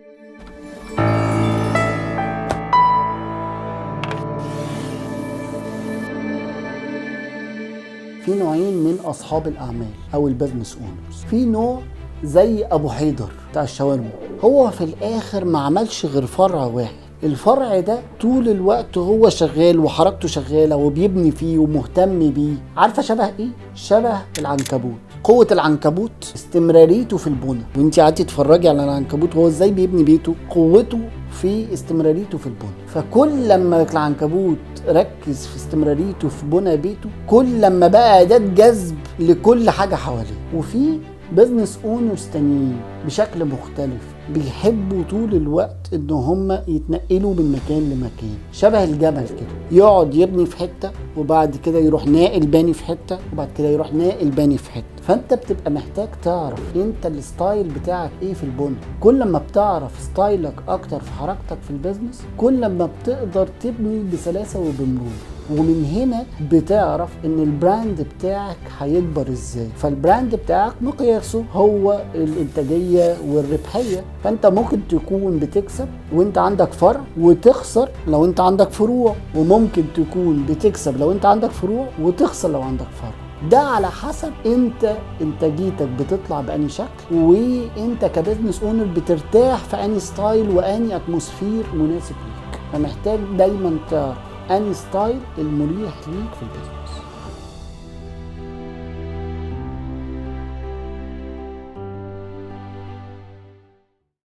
في نوعين من اصحاب الاعمال او البزنس اونرز. في نوع زي ابو حيدر بتاع الشاورما، هو في الاخر ما عملش غير فرع واحد، الفرع ده طول الوقت هو شغال وحركته شغاله وبيبني فيه ومهتم بيه. عارفه شبه ايه؟ شبه العنكبوت. قوه العنكبوت استمراريته في البنى، وانت قعدتي تتفرجي على العنكبوت وهو ازاي بيبني بيته، قوته في استمراريته في البنى. فكل لما العنكبوت ركز في استمراريته في بنى بيته، كل لما بقى اداة جذب لكل حاجه حواليه. وفي بزنس اونرز تانيين بشكل مختلف بيحبوا طول الوقت ان هم يتنقلوا من مكان لمكان، شبه الجبل كده، يقعد يبني في حته وبعد كده يروح ناقل باني في حته وبعد كده يروح ناقل باني في حته. فانت بتبقى محتاج تعرف انت الستايل بتاعك ايه في البنى. كل ما بتعرف ستايلك اكتر في حركتك في البيزنس، كل ما بتقدر تبني بسلاسه وبمرونه. ومن هنا بتعرف ان البراند بتاعك هيكبر ازاي. فالبراند بتاعك مقياسه هو الانتاجيه والربحيه. فانت ممكن تكون بتكسب وانت عندك فرع، وتخسر لو انت عندك فروع، وممكن تكون بتكسب لو انت عندك فروع وتخسر لو عندك فرع. ده على حسب انت انتاجيتك بتطلع بأني شكل، وانت كبزنس اونر بترتاح في اني ستايل واني اتموسفير مناسب ليك. فمحتاج دايما تعرف اني ستايل المريح ليك في البيزنس.